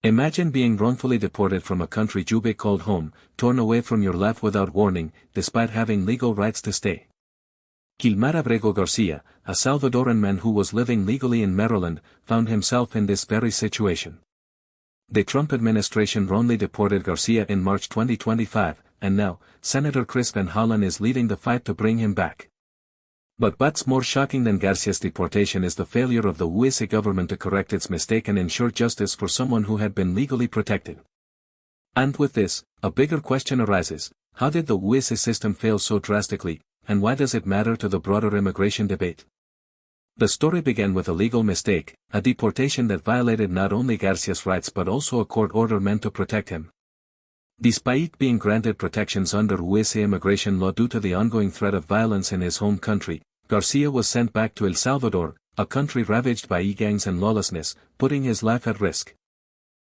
Imagine being wrongfully deported from a country you called home, torn away from your life without warning, despite having legal rights to stay. Abrego Garcia, a Salvadoran man who was living legally in Maryland, found himself in this very situation. The Trump administration wrongly deported Garcia in March 2025, and now, Senator Chris Van Hollen is leading the fight to bring him back. But what's more shocking than Garcia's deportation is the failure of the USA government to correct its mistake and ensure justice for someone who had been legally protected. And with this, a bigger question arises: how did the USA system fail so drastically, and why does it matter to the broader immigration debate? The story began with a legal mistake, a deportation that violated not only Garcia's rights but also a court order meant to protect him. Despite being granted protections under USA immigration law due to the ongoing threat of violence in his home country, Garcia was sent back to El Salvador, a country ravaged by e-gangs and lawlessness, putting his life at risk.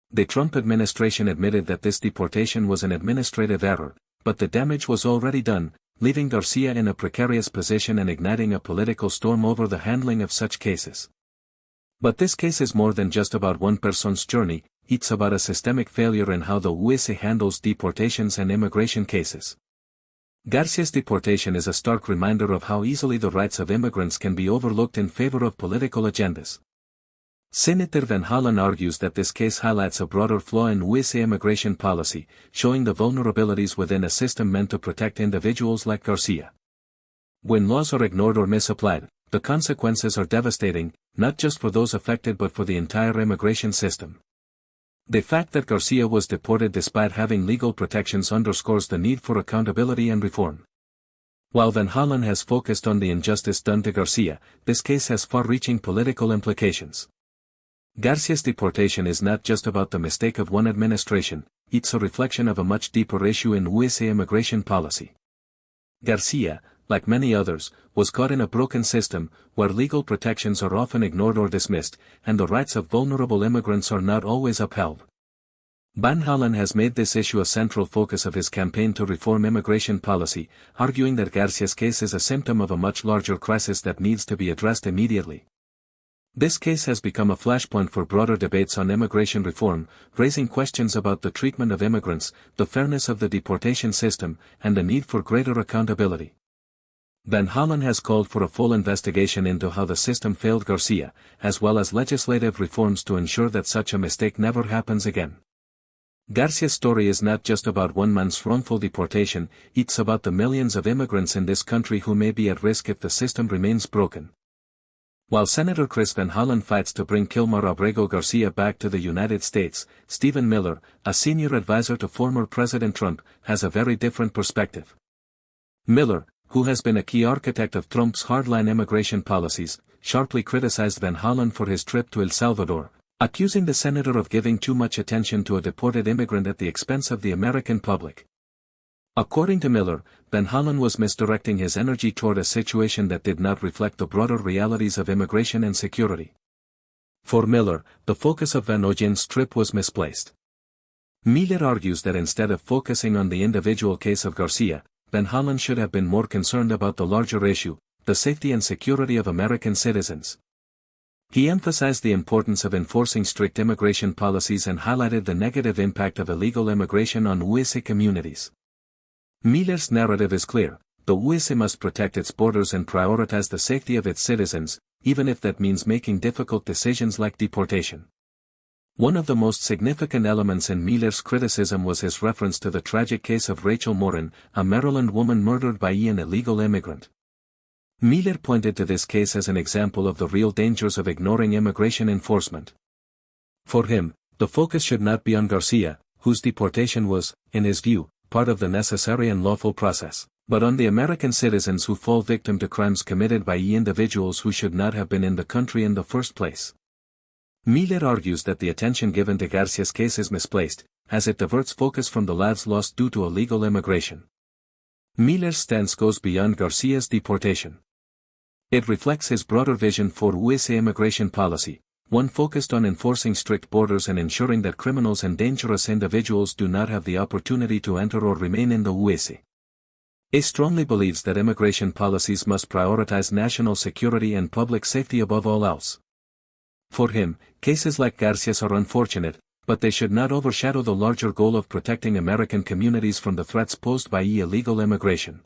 The Trump administration admitted that this deportation was an administrative error, but the damage was already done, leaving Garcia in a precarious position and igniting a political storm over the handling of such cases. But this case is more than just about one person's journey. It's about a systemic failure in how the USA handles deportations and immigration cases. Garcia's deportation is a stark reminder of how easily the rights of immigrants can be overlooked in favor of political agendas. Senator Van Hollen argues that this case highlights a broader flaw in USA immigration policy, showing the vulnerabilities within a system meant to protect individuals like Garcia. When laws are ignored or misapplied, the consequences are devastating, not just for those affected but for the entire immigration system. The fact that Garcia was deported despite having legal protections underscores the need for accountability and reform. While Van Hollen has focused on the injustice done to Garcia, this case has far-reaching political implications. Garcia's deportation is not just about the mistake of one administration, it's a reflection of a much deeper issue in USA immigration policy. Garcia, like many others, was caught in a broken system, where legal protections are often ignored or dismissed, and the rights of vulnerable immigrants are not always upheld. Van Hollen has made this issue a central focus of his campaign to reform immigration policy, arguing that Garcia's case is a symptom of a much larger crisis that needs to be addressed immediately. This case has become a flashpoint for broader debates on immigration reform, raising questions about the treatment of immigrants, the fairness of the deportation system, and the need for greater accountability. Van Hollen has called for a full investigation into how the system failed Garcia, as well as legislative reforms to ensure that such a mistake never happens again. Garcia's story is not just about one man's wrongful deportation, it's about the millions of immigrants in this country who may be at risk if the system remains broken. While Senator Chris Van Hollen fights to bring Abrego Garcia back to the United States, Stephen Miller, a senior advisor to former President Trump, has a very different perspective. Miller, who has been a key architect of Trump's hardline immigration policies, sharply criticized Van Hollen for his trip to El Salvador, accusing the senator of giving too much attention to a deported immigrant at the expense of the American public. According to Miller, Van Hollen was misdirecting his energy toward a situation that did not reflect the broader realities of immigration and security. For Miller, the focus of Van Hollen's trip was misplaced. Miller argues that instead of focusing on the individual case of Garcia, Van Hollen should have been more concerned about the larger issue, the safety and security of American citizens. He emphasized the importance of enforcing strict immigration policies and highlighted the negative impact of illegal immigration on USA communities. Miller's narrative is clear: the USA must protect its borders and prioritize the safety of its citizens, even if that means making difficult decisions like deportation. One of the most significant elements in Miller's criticism was his reference to the tragic case of Rachel Morin, a Maryland woman murdered by an illegal immigrant. Miller pointed to this case as an example of the real dangers of ignoring immigration enforcement. For him, the focus should not be on Garcia, whose deportation was, in his view, part of the necessary and lawful process, but on the American citizens who fall victim to crimes committed by individuals who should not have been in the country in the first place. Miller argues that the attention given to Garcia's case is misplaced, as it diverts focus from the lives lost due to illegal immigration. Miller's stance goes beyond Garcia's deportation. It reflects his broader vision for USA immigration policy, one focused on enforcing strict borders and ensuring that criminals and dangerous individuals do not have the opportunity to enter or remain in the USA. He strongly believes that immigration policies must prioritize national security and public safety above all else. For him, cases like Garcia's are unfortunate, But they should not overshadow the larger goal of protecting American communities from the threats posed by illegal immigration.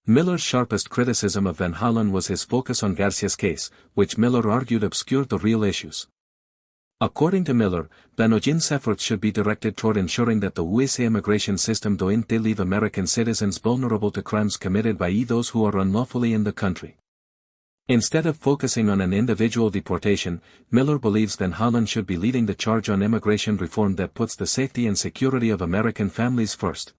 Miller's sharpest criticism of Van Hollen was his focus on Garcia's case, which Miller argued obscured the real issues. According to Miller, Van Hollen's efforts should be directed toward ensuring that the USA immigration system doesn't leave American citizens vulnerable to crimes committed by those who are unlawfully in the country. Instead of focusing on an individual deportation, Miller believes Van Hollen should be leading the charge on immigration reform that puts the safety and security of American families first.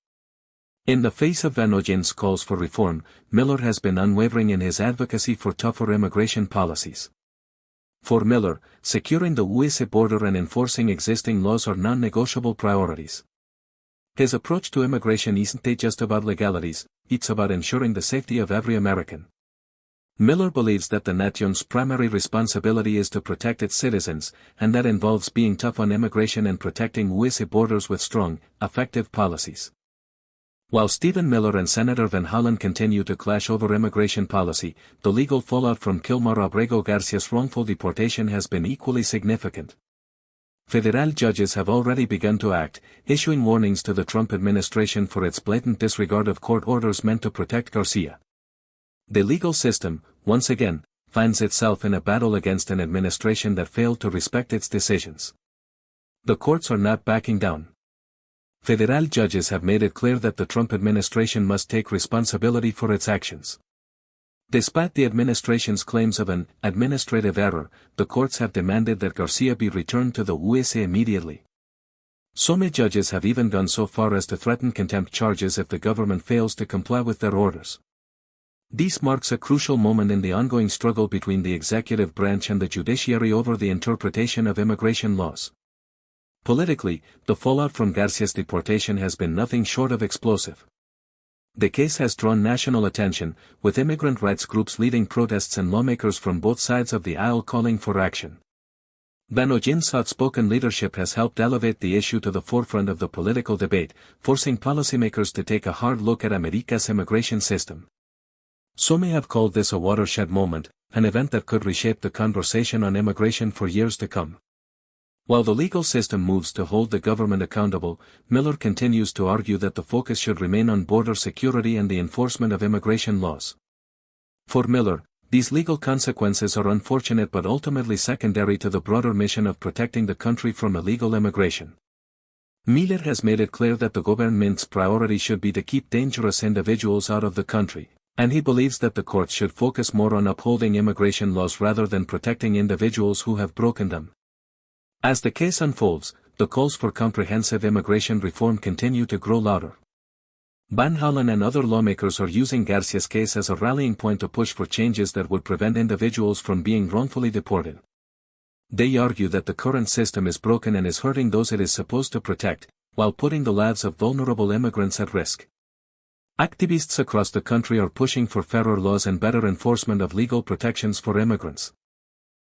In the face of Van Hollen's calls for reform, Miller has been unwavering in his advocacy for tougher immigration policies. For Miller, securing the USA border and enforcing existing laws are non-negotiable priorities. His approach to immigration isn't just about legalities, it's about ensuring the safety of every American. Miller believes that the nation's primary responsibility is to protect its citizens, and that involves being tough on immigration and protecting USA borders with strong, effective policies. While Stephen Miller and Senator Van Hollen continue to clash over immigration policy, the legal fallout from Abrego Garcia's wrongful deportation has been equally significant. Federal judges have already begun to act, issuing warnings to the Trump administration for its blatant disregard of court orders meant to protect Garcia. The legal system, once again, finds itself in a battle against an administration that failed to respect its decisions. The courts are not backing down. Federal judges have made it clear that the Trump administration must take responsibility for its actions. Despite the administration's claims of an administrative error, the courts have demanded that Garcia be returned to the USA immediately. Some judges have even gone so far as to threaten contempt charges if the government fails to comply with their orders. This marks a crucial moment in the ongoing struggle between the executive branch and the judiciary over the interpretation of immigration laws. Politically, the fallout from Garcia's deportation has been nothing short of explosive. The case has drawn national attention, with immigrant rights groups leading protests and lawmakers from both sides of the aisle calling for action. Van Hollen's outspoken leadership has helped elevate the issue to the forefront of the political debate, forcing policymakers to take a hard look at America's immigration system. Some may have called this a watershed moment, an event that could reshape the conversation on immigration for years to come. While the legal system moves to hold the government accountable, Miller continues to argue that the focus should remain on border security and the enforcement of immigration laws. For Miller, these legal consequences are unfortunate but ultimately secondary to the broader mission of protecting the country from illegal immigration. Miller has made it clear that the government's priority should be to keep dangerous individuals out of the country, and he believes that the courts should focus more on upholding immigration laws rather than protecting individuals who have broken them. As the case unfolds, the calls for comprehensive immigration reform continue to grow louder. Van Hollen and other lawmakers are using Garcia's case as a rallying point to push for changes that would prevent individuals from being wrongfully deported. They argue that the current system is broken and is hurting those it is supposed to protect, while putting the lives of vulnerable immigrants at risk. Activists across the country are pushing for fairer laws and better enforcement of legal protections for immigrants.